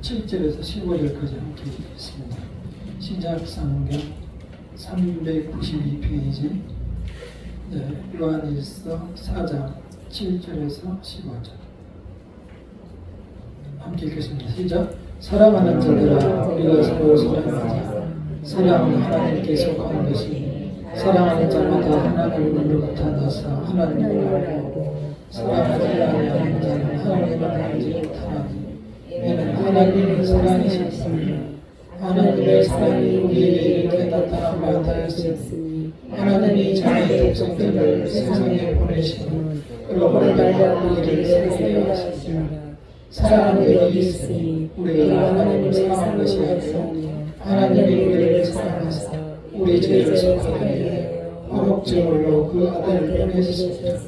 7절에서 15절까지 함께 읽겠습니다. 신약성경 392페이지 요한일서 4장 7절에서 15절 함께 읽겠습니다. 시작. 사랑하는 자들아, 우리가 서로 사랑하자. 사랑은 하나님께 속한 것이 사랑하는 자마다 하나님으로부터 나서 하나님을 알고 사랑하지 아니하는 자는 하나님을 알지 못하나니 이는 하나님의 사랑이셨으니 하나님의 사랑이 우리에게 이렇게 나타난 바 되었으니 하나님이 자기의 독생자를 세상에 보내시고 그로 말미암아 우리를 살게 하셨습니다. 사랑하는 여기 있으니 우리가 하나님을 사랑한 것이 아니라 하나님이 우리를 사랑하사 우리 죄를 속하게 화목제물로 그 아들을 보내주셨습니다.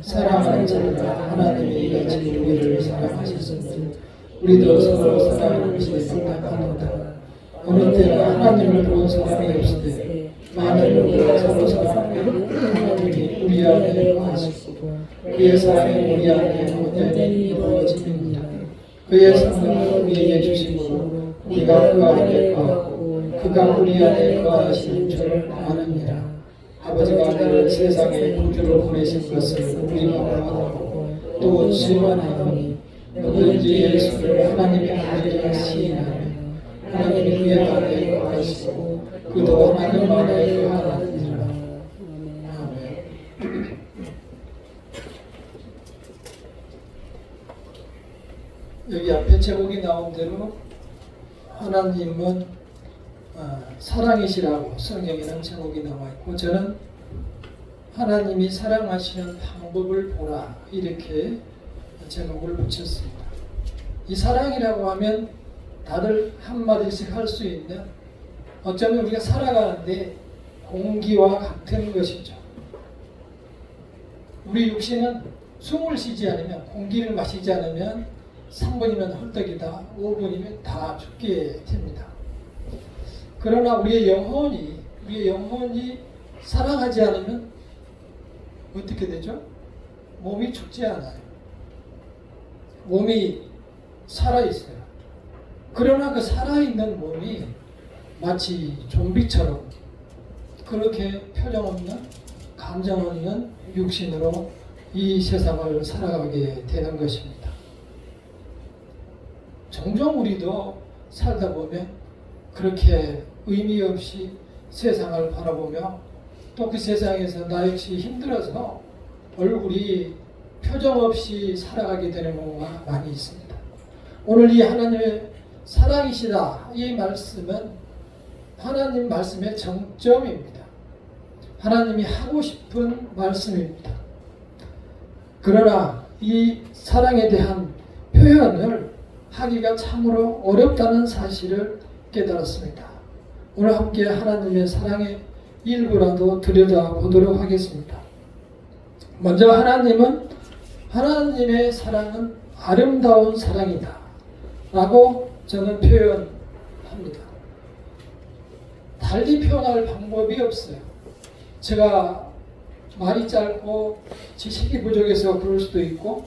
사랑하는 자들아, 하나님이 이같이 우리를 사랑하셨으니 우리도 서로 사랑하는 것이 생각하노다. 어느 때나 하나님을 본 사람이 없으되 만일 우리가 서로 사랑하면 하나님이 우리 안에 거하시고 그의 사랑이 우리 안에 온전히 이루어집니다. 그의 성령을 우리에게 주심으로 우리가 그 안에 거하고 그가 우리 안에 거하시는 줄 아느니라. 아버지가 아들을 세상에 구주로 보내신 것을 우리가 알고 또 증언하노니 누구든지 예수를 하나님의 아들이라 시인하며 하나님이 그의 안에 거하시고 그도 하나님 안에 거하느니라. 아멘. 여기 앞에 제목이 나온 대로 하나님은 사랑이시라고 성경에는 제목이 나와 있고, 저는 하나님이 사랑하시는 방법을 보라 이렇게 제목을 붙였습니다. 이 사랑이라고 하면 다들 한마디씩 할 수 있는, 어쩌면 우리가 살아가는데 공기와 같은 것이죠. 우리 육신은 숨을 쉬지 않으면, 공기를 마시지 않으면 3분이면 헐떡이다, 5분이면 다 죽게 됩니다. 그러나 우리의 영혼이 사랑하지 않으면 어떻게 되죠? 몸이 죽지 않아요. 몸이 살아있어요. 그러나 그 살아있는 몸이 마치 좀비처럼 그렇게 표정 없는, 감정 없는 육신으로 이 세상을 살아가게 되는 것입니다. 종종 우리도 살다 보면 그렇게 의미 없이 세상을 바라보며 또 그 세상에서 나 역시 힘들어서 얼굴이 표정 없이 살아가게 되는 경우가 많이 있습니다. 오늘 이 하나님의 사랑이시다, 이 말씀은 하나님 말씀의 정점입니다. 하나님이 하고 싶은 말씀입니다. 그러나 이 사랑에 대한 표현을 하기가 참으로 어렵다는 사실을 깨달았습니다. 오늘 함께 하나님의 사랑의 일부라도 들여다보도록 하겠습니다. 먼저 하나님의 사랑은 아름다운 사랑이다 라고 저는 표현합니다. 달리 표현할 방법이 없어요. 제가 말이 짧고 지식이 부족해서 그럴 수도 있고,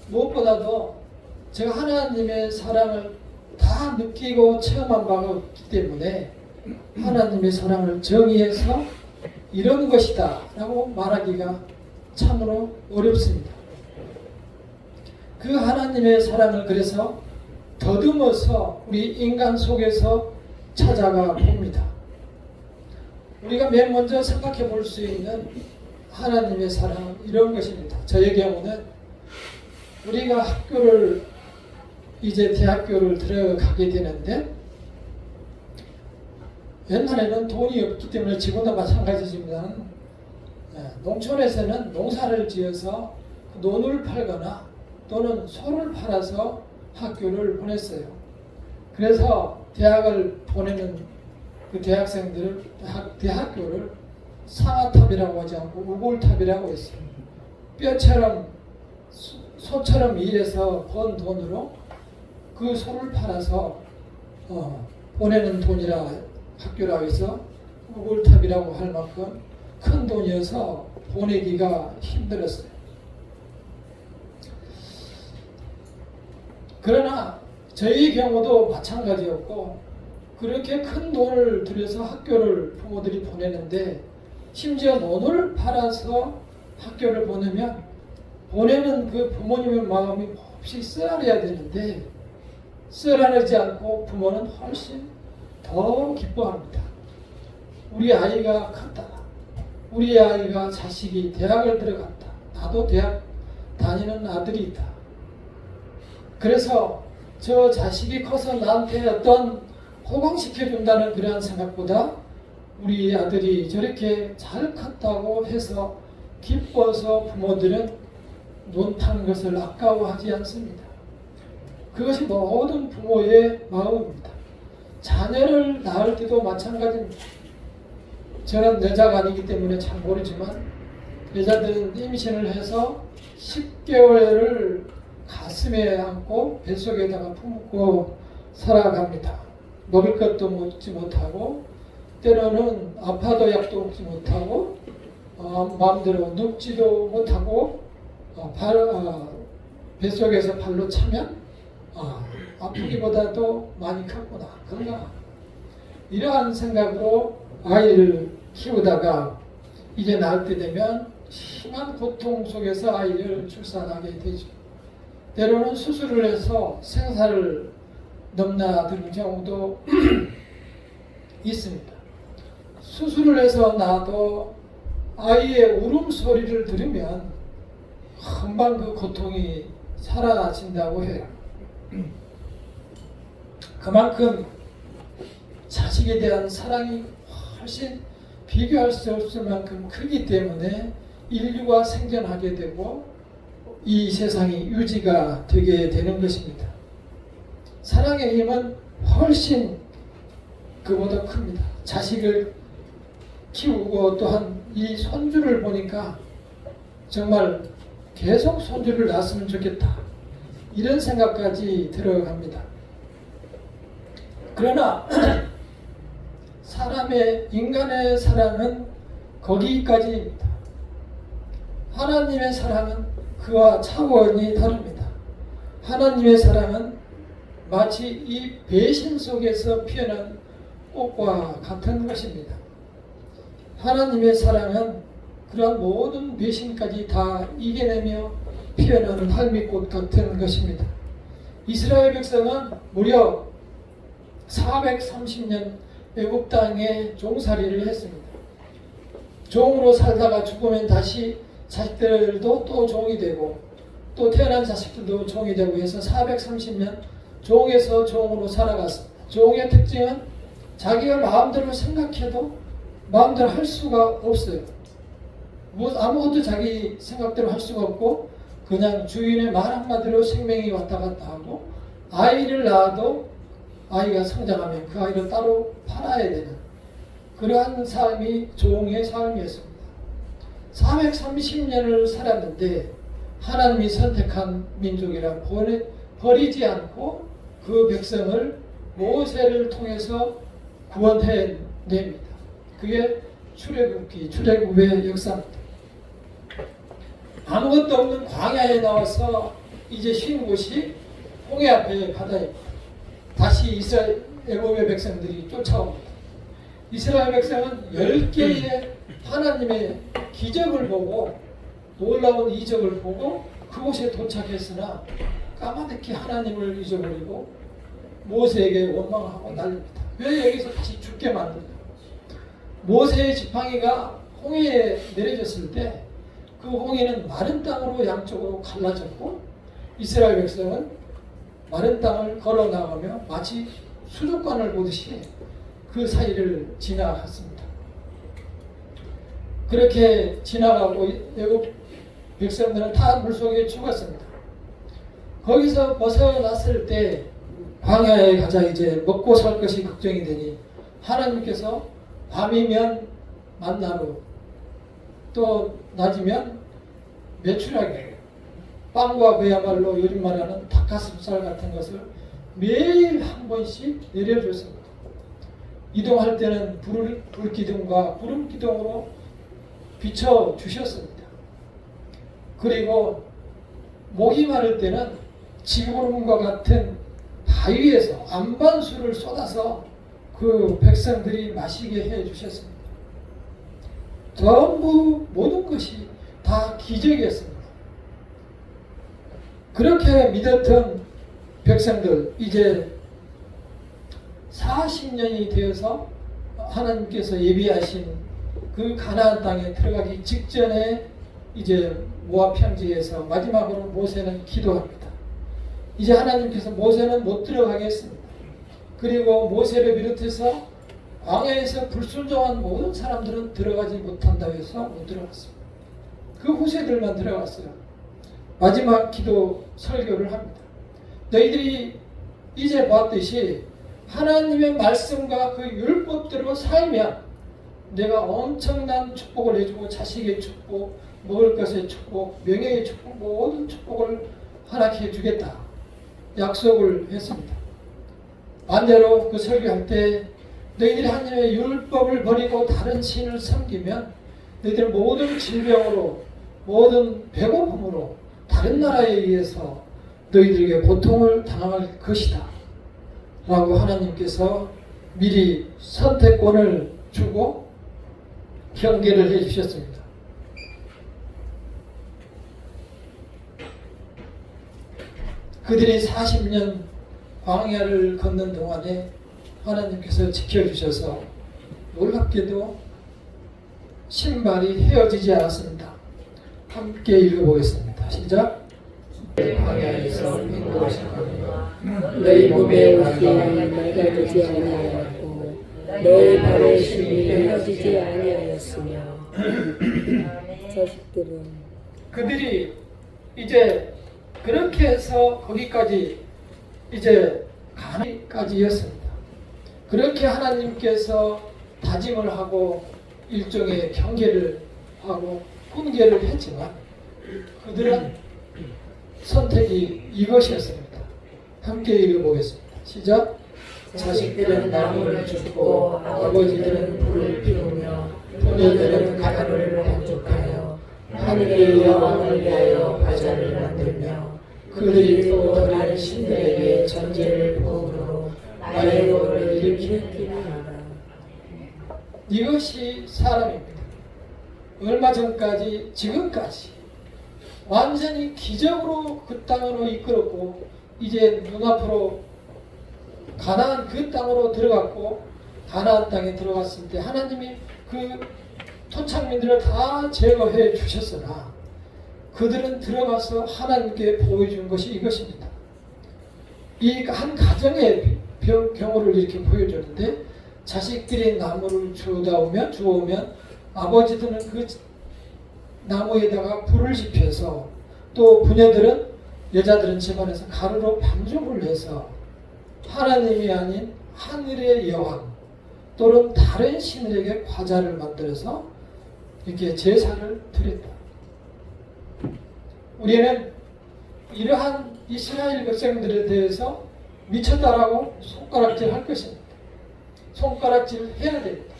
무엇보다도 제가 하나님의 사랑을 다 느끼고 체험한 바가 없기 때문에 하나님의 사랑을 정의해서 이런 것이다 라고 말하기가 참으로 어렵습니다. 그 하나님의 사랑을 그래서 더듬어서 우리 인간 속에서 찾아가 봅니다. 우리가 맨 먼저 생각해 볼 수 있는 하나님의 사랑은 이런 것입니다. 저의 경우는 우리가 이제 대학교를 들어가게 되는데, 옛날에는 돈이 없기 때문에 지금도 마찬가지지만 농촌에서는 농사를 지어서 논을 팔거나 또는 소를 팔아서 학교를 보냈어요. 그래서 대학을 보내는 그 대학생들을 대학교를 상아탑이라고 하지 않고 우골탑이라고 했어요. 뼈처럼 소처럼 일해서 번 돈으로 그 소를 팔아서 보내는 돈이라 학교라고 해서 우골탑이라고 할 만큼 큰 돈이어서 보내기가 힘들었어요. 그러나 저희 경우도 마찬가지였고 그렇게 큰 돈을 들여서 학교를 부모들이 보내는데 심지어 돈을 팔아서 학교를 보내면 보내는 그 부모님의 마음이 몹시 씁쓸해야 되는데 씁쓸하지 않고 부모는 훨씬 더 기뻐합니다. 우리 아이가 컸다. 우리 아이가 자식이 대학을 들어갔다. 나도 대학 다니는 아들이 있다. 그래서 저 자식이 커서 나한테 어떤 호강시켜준다는 그러한 생각보다 우리 아들이 저렇게 잘 컸다고 해서 기뻐서 부모들은 돈 파는 것을 아까워하지 않습니다. 그것이 모든 부모의 마음입니다. 자녀를 낳을 때도 마찬가지입니다. 저는 여자가 아니기 때문에 잘 모르지만 여자들은 임신을 해서 10개월을 가슴에 안고 뱃속에다가 품고 살아갑니다. 먹을 것도 먹지 못하고 때로는 아파도 약도 먹지 못하고 마음대로 눕지도 못하고 뱃속에서 발로 차면 아프기보다도 많이 컸구나, 건강하구나. 이러한 생각으로 아이를 키우다가 이제 낳을 때 되면 심한 고통 속에서 아이를 출산하게 되죠. 때로는 수술을 해서 생사를 넘나드는 경우도 있습니다. 수술을 해서 나도 아이의 울음소리를 들으면 금방 그 고통이 사라진다고 해요. 그만큼 자식에 대한 사랑이 훨씬 비교할 수 없을 만큼 크기 때문에 인류가 생존하게 되고 이 세상이 유지가 되게 되는 것입니다. 사랑의 힘은 훨씬 그보다 큽니다. 자식을 키우고 또한 이 손주를 보니까 정말 계속 손주를 낳았으면 좋겠다. 이런 생각까지 들어갑니다. 그러나 인간의 사랑은 거기까지입니다. 하나님의 사랑은 그와 차원이 다릅니다. 하나님의 사랑은 마치 이 배신 속에서 피어난 꽃과 같은 것입니다. 하나님의 사랑은 그러한 모든 배신까지 다 이겨내며 피어나는 할미꽃 같은 것입니다. 이스라엘 백성은 무려 430년 애굽 땅에 종살이를 했습니다. 종으로 살다가 죽으면 다시 자식들도 또 종이 되고 또 태어난 자식들도 종이 되고 해서 430년 종에서 종으로 살아갔습니다. 종의 특징은 자기가 마음대로 생각해도 마음대로 할 수가 없어요. 아무것도 자기 생각대로 할 수가 없고 그냥 주인의 말 한마디로 생명이 왔다 갔다 하고 아이를 낳아도 아이가 성장하면 그 아이를 따로 팔아야 되는 그러한 삶이 종의 삶이었습니다. 430년을 살았는데 하나님이 선택한 민족이라 버리지 않고 그 백성을 모세를 통해서 구원해냅니다. 그게 출애굽의 역사입니다. 아무것도 없는 광야에 나와서 이제 쉰 곳이 홍해 앞에 바다입니다. 다시 애굽의 백성들이 쫓아옵니다. 이스라엘 백성은 10개의 하나님의 기적을 보고 놀라운 이적을 보고 그곳에 도착했으나 까마득히 하나님을 잊어버리고 모세에게 원망하고 난립니다. 왜 여기서 다시 죽게 만드냐? 모세의 지팡이가 홍해에 내려졌을 때 그 홍해는 마른 땅으로 양쪽으로 갈라졌고 이스라엘 백성은 마른 땅을 걸어 나가며 마치 수족관을 보듯이 그 사이를 지나갔습니다. 그렇게 지나가고 애굽 백성들은 다 물속에 죽었습니다. 거기서 벗어났을 때 광야에 가자 이제 먹고 살 것이 걱정이 되니 하나님께서 밤이면 만나로 또 낮이면 메추라기 빵과 그야말로 요즘 말하는 닭가슴살 같은 것을 매일 한 번씩 내려줬습니다. 이동할 때는 불기둥과 구름기둥으로 비춰주셨습니다. 그리고 목이 마를 때는 지구름과 같은 바위에서 안반수를 쏟아서 그 백성들이 마시게 해 주셨습니다. 전부 모든 것이 다 기적이었습니다. 그렇게 믿었던 백성들 이제 40년이 되어서 하나님께서 예비하신 그 가나안 땅에 들어가기 직전에 이제 모압 평지에서 마지막으로 모세는 기도합니다. 이제 하나님께서 모세는 못 들어가게 했습니다. 그리고 모세를 비롯해서 광야에서 불순종한 모든 사람들은 들어가지 못한다고 해서 못 들어갔습니다. 그 후세들만 들어갔어요. 마지막 기도 설교를 합니다. 너희들이 이제 봤듯이 하나님의 말씀과 그 율법대로 살면 내가 엄청난 축복을 해주고 자식의 축복, 먹을 것의 축복, 명예의 축복, 모든 축복을 허락해 주겠다 약속을 했습니다. 반대로 그 설교할 때 너희들이 하나님의 율법을 버리고 다른 신을 섬기면 너희들 모든 질병으로 모든 배고픔으로 다른 나라에 의해서 너희들에게 고통을 당할 것이다 라고 하나님께서 미리 선택권을 주고 경계를 해 주셨습니다. 그들이 40년 광야를 걷는 동안에 하나님께서 지켜주셔서 놀랍게도 신발이 헤어지지 않았습니다. 함께 읽어보겠습니다. 시작. 광야에서 인도하셨거니와 너희 몸에 옷이 낡아지지 아니하였고 너희 발의 심이 헤어지지 아니하였으며 자식들은 그들이 이제 그렇게 해서 거기까지 이제 가나안까지였습니다. 그렇게 하나님께서 다짐을 하고 일종의 경계를 하고 훈계를 했지만 그들은 선택이 이것이었습니다. 함께 읽어보겠습니다. 시작. 자식들은 나무를 줍고 아버지들은 불을 피우며 부녀들은 가루를 반죽하여 하늘의 여왕을 위하여 과자를 만들며 그들이 또 다른 신들에게 전제를 부으므로 나의 노를 일으키는 하라. 이것이 사람입니다. 얼마 전까지 지금까지 완전히 기적으로 그 땅으로 이끌었고 이제 눈앞으로 가나안 그 땅으로 들어갔고 가나안 땅에 들어갔을 때 하나님이 그 토착민들을 다 제거해 주셨으나 그들은 들어가서 하나님께 보여준 것이 이것입니다. 이 한 가정의 경우를 이렇게 보여주는데 자식들이 나무를 주워오면 아버지들은 그 나무에다가 불을 지펴서 또 부녀들은 여자들은 집안에서 가루로 반죽을 해서 하나님이 아닌 하늘의 여왕 또는 다른 신들에게 과자를 만들어서 이렇게 제사를 드렸다. 우리는 이러한 이스라엘 백성들에 대해서 미쳤다라고 손가락질 할 것입니다. 손가락질 해야 됩니다.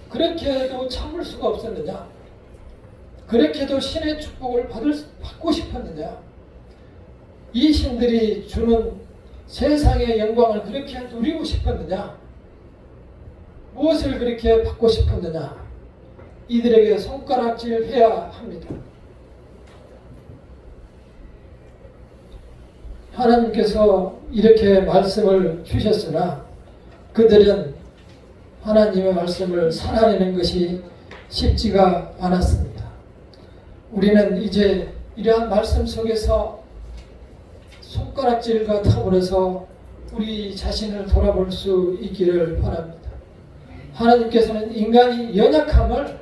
그렇게 해도 참을 수가 없었느냐? 그렇게 해도 신의 축복을 받고 싶었느냐? 이 신들이 주는 세상의 영광을 그렇게 누리고 싶었느냐? 무엇을 그렇게 받고 싶었느냐? 이들에게 손가락질 해야 합니다. 하나님께서 이렇게 말씀을 주셨으나 그들은 하나님의 말씀을 살아내는 것이 쉽지가 않았습니다. 우리는 이제 이러한 말씀 속에서 손가락질과 더불어서 우리 자신을 돌아볼 수 있기를 바랍니다. 하나님께서는 인간이 연약함을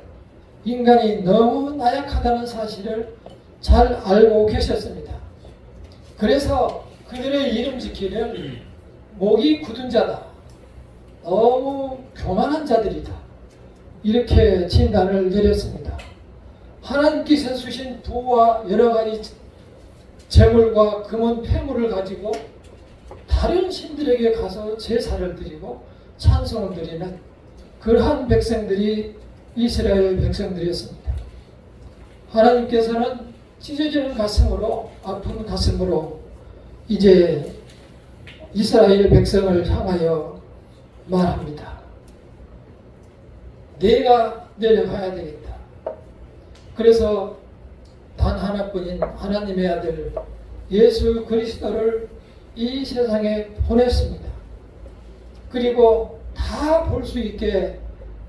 인간이 너무 나약하다는 사실을 잘 알고 계셨습니다. 그래서 그들의 이름 짓기를 목이 굳은 자다. 너무 교만한 자들이다. 이렇게 진단을 내렸습니다. 하나님께서 주신 부와 여러 가지 재물과 금은 폐물을 가지고 다른 신들에게 가서 제사를 드리고 찬송을 드리는 그러한 백성들이 이스라엘 백성들이었습니다. 하나님께서는 찢어지는 가슴으로 아픈 가슴으로 이제 이스라엘 백성을 향하여 말합니다. 내가 내려가야 되겠다. 그래서 단 하나뿐인 하나님의 아들 예수 그리스도를 이 세상에 보냈습니다. 그리고 다 볼 수 있게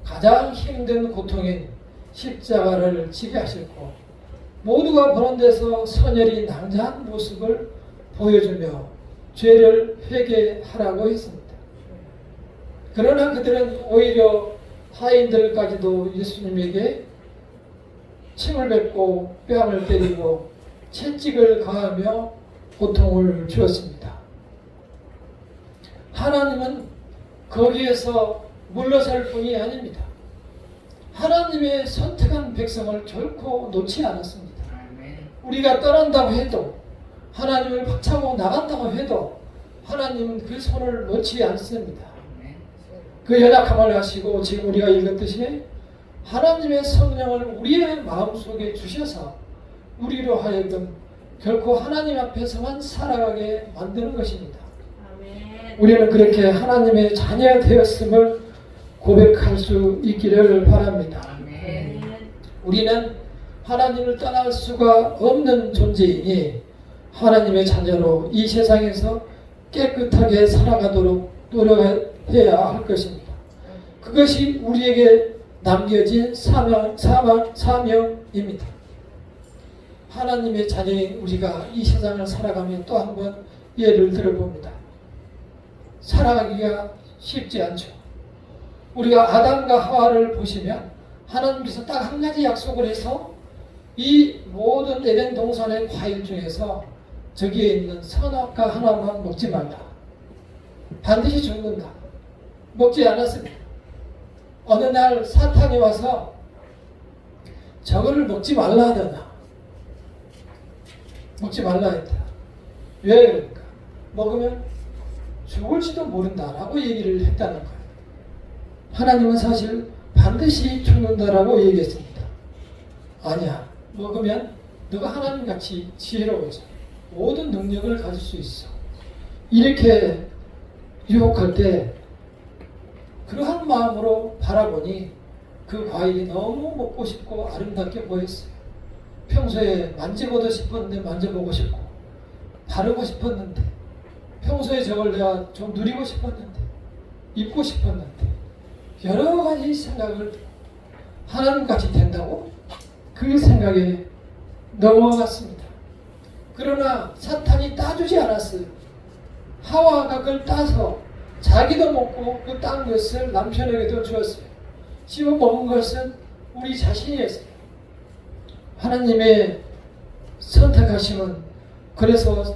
가장 힘든 고통인 십자가를 지게 하셨고 모두가 보는 데서 선열이 낭자한 모습을 보여주며 죄를 회개하라고 했습니다. 그러나 그들은 오히려 타인들까지도 예수님에게 침을 뱉고 뺨을 때리고 채찍을 가하며 고통을 주었습니다. 하나님은 거기에서 물러설 뿐이 아닙니다. 하나님의 선택한 백성을 결코 놓지 않았습니다. 우리가 떠난다고 해도 하나님을 박차고 나간다고 해도 하나님은 그 손을 놓지 않습니다. 그 연약함을 아시고 지금 우리가 읽었듯이 하나님의 성령을 우리의 마음속에 주셔서 우리로 하여금 결코 하나님 앞에서만 살아가게 만드는 것입니다. 우리는 그렇게 하나님의 자녀 되었음을 고백할 수 있기를 바랍니다. 우리는 하나님을 떠날 수가 없는 존재이니 하나님의 자녀로 이 세상에서 깨끗하게 살아가도록 노력해야 할 것입니다. 그것이 우리에게 남겨진 사명입니다. 하나님의 자녀인 우리가 이 세상을 살아가며 또 한 번 예를 들어봅니다. 살아가기가 쉽지 않죠. 우리가 아담과 하와를 보시면 하나님께서 딱 한 가지 약속을 해서 이 모든 에덴 동산의 과일 중에서 저기에 있는 선악과 하나만 먹지 말라. 반드시 죽는다. 먹지 않았습니다. 어느 날 사탄이 와서 저거를 먹지 말라 하더나. 먹지 말라 했다. 왜 그럴까? 먹으면 죽을지도 모른다라고 얘기를 했다는 거예요. 하나님은 사실 반드시 죽는다라고 얘기했습니다. 아니야. 먹으면 너가 하나님같이 지혜로워져. 모든 능력을 가질 수 있어. 이렇게 유혹할 때 그러한 마음으로 바라보니 그 과일이 너무 먹고 싶고 아름답게 보였어요. 평소에 만져보고 싶었는데 만져보고 싶고 바르고 싶었는데 평소에 저걸 내가 좀 누리고 싶었는데 입고 싶었는데 여러 가지 생각을 하나님같이 된다고 그 생각에 넘어갔습니다. 그러나 사탄이 따주지 않았어요. 하와가 그걸 따서 자기도 먹고 그 딴 것을 남편에게도 주었어요. 씹어 먹은 것은 우리 자신이었어요. 하나님의 선택하심은 그래서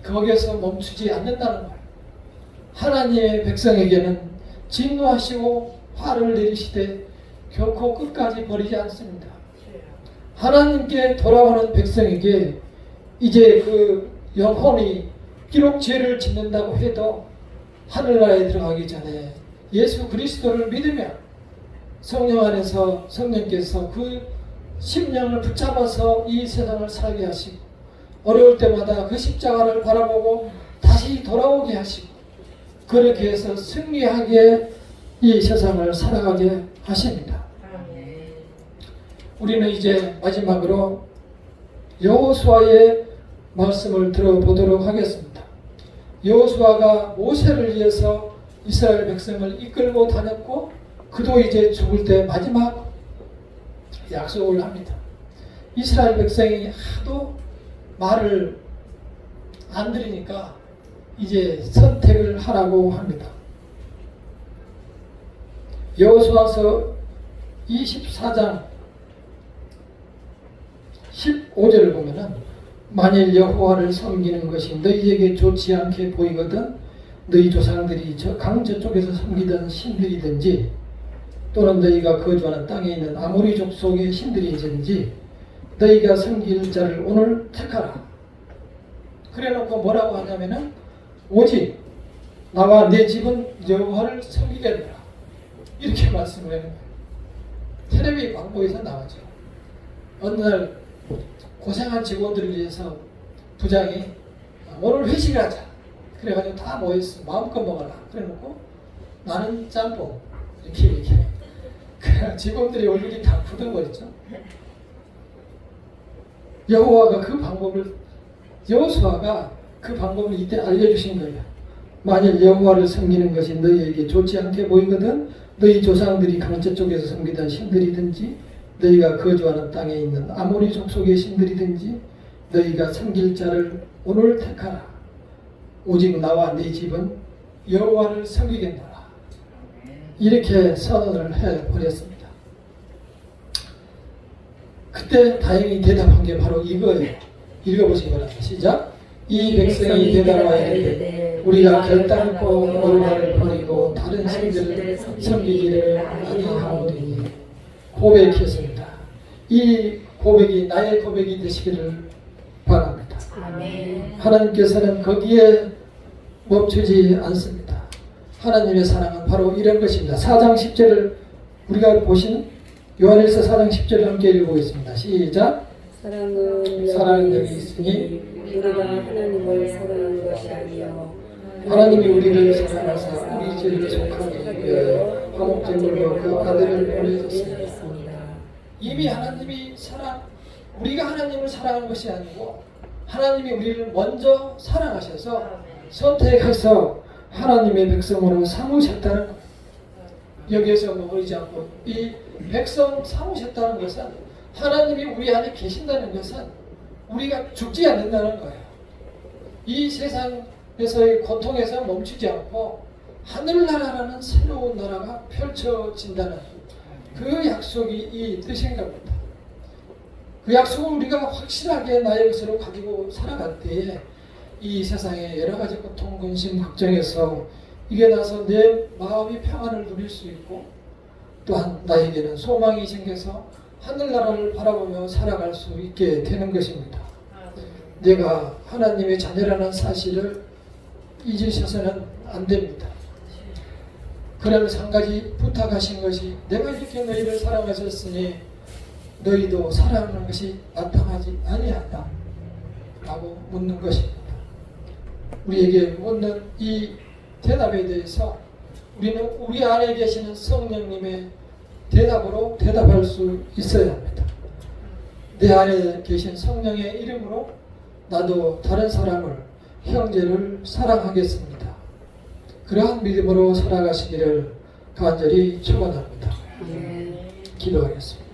거기에서 멈추지 않는다는 거예요. 하나님의 백성에게는 진노하시고 화를 내리시되 결코 끝까지 버리지 않습니다. 하나님께 돌아오는 백성에게 이제 그 영혼이 비록 죄를 짓는다고 해도 하늘나라에 들어가기 전에 예수 그리스도를 믿으며 성령 안에서 성령께서 그 심령을 붙잡아서 이 세상을 살게 하시고 어려울 때마다 그 십자가를 바라보고 다시 돌아오게 하시고 그렇게 해서 승리하게 이 세상을 살아가게 하십니다. 우리는 이제 마지막으로 여호수아의 말씀을 들어보도록 하겠습니다. 여호수아가 모세를 위해서 이스라엘 백성을 이끌고 다녔고 그도 이제 죽을 때 마지막 약속을 합니다. 이스라엘 백성이 하도 말을 안 들으니까 이제 선택을 하라고 합니다. 여호수아서 24장 15절을 보면은 만일 여호와를 섬기는 것이 너희에게 좋지 않게 보이거든 너희 조상들이 저 강 저쪽에서 섬기던 신들이든지 또는 너희가 거주하는 땅에 있는 아모리 족속의 신들이든지 너희가 섬길 자를 오늘 택하라. 그래놓고 뭐라고 하냐면은 오직 나와 내 집은 여호와를 섬기겠노라. 이렇게 말씀을 하는 거예요. 텔레비 광고에서 나오죠. 어느 날 고생한 직원들을 위해서 부장이 오늘 회식을 하자. 그래가지고 다 모였어. 마음껏 먹어라. 그래놓고 나는 짬뽕 이렇게 그 직원들이 얼굴이 다 굳어버렸죠. 여호와가 그 방법을 여호수아가 그 방법을 이때 알려주신 거예요. 만일 여호와를 섬기는 것이 너희에게 좋지 않게 보이거든 너희 조상들이 강제 쪽에서 섬기던 신들이든지 너희가 거주하는 땅에 있는 아모리 족속의 신들이든지 너희가 섬길 자를 오늘 택하라. 오직 나와 네 집은 여호와를 섬기겠노라. 이렇게 선언을 해버렸습니다. 그때 다행히 대답한 게 바로 이거예요. 읽어보시기 바랍니다. 시작. 이 백성이 대답하여 이르되 우리가 결단코 여호와를 버리고 다른 신들을 섬기기를 아니하오니 고백했습니다. 이 고백이 나의 고백이 되시기를 바랍니다. 아멘. 하나님께서는 거기에 멈추지 않습니다. 하나님의 사랑은 바로 이런 것입니다. 4장 10절을 우리가 보신 요한일서 4장 10절을 함께 읽어보겠습니다. 시작. 사랑은 여기 있으니 우리가 하나님을 사랑한 것이 아니요 하나님이 우리를 사랑하사 우리 죄를 속하게 위하여 화목제물로 그 아들을 보내셨습니다. 이미 하나님이 우리가 하나님을 사랑한 것이 아니고 하나님이 우리를 먼저 사랑하셔서 선택해서 하나님의 백성으로 삼으셨다는 것. 여기에서 머무르지 않고 이 백성 삼으셨다는 것은 하나님이 우리 안에 계신다는 것은 우리가 죽지 않는다는 거예요. 이 세상에서의 고통에서 멈추지 않고 하늘나라라는 새로운 나라가 펼쳐진다는 그 약속이 이 뜻인가 봅니다. 그 약속을 우리가 확실하게 나의 것으로 가지고 살아갈 때에 이 세상의 여러 가지 고통, 근심, 걱정에서 이겨나서 내 마음이 평안을 누릴 수 있고 또한 나에게는 소망이 생겨서 하늘나라를 바라보며 살아갈 수 있게 되는 것입니다. 내가 하나님의 자녀라는 사실을 잊으셔서는 안 됩니다. 그러면서 한 가지 부탁하신 것이 내가 이렇게 너희를 사랑하셨으니 너희도 사랑하는 것이 마땅하지 아니하다 라고 묻는 것입니다. 우리에게 묻는 이 대답에 대해서 우리는 우리 안에 계시는 성령님의 대답으로 대답할 수 있어야 합니다. 내 안에 계신 성령의 이름으로 나도 다른 사람을, 형제를 사랑하겠습니다. 그러한 믿음으로 살아가시기를 간절히 축원합니다. 기도하겠습니다.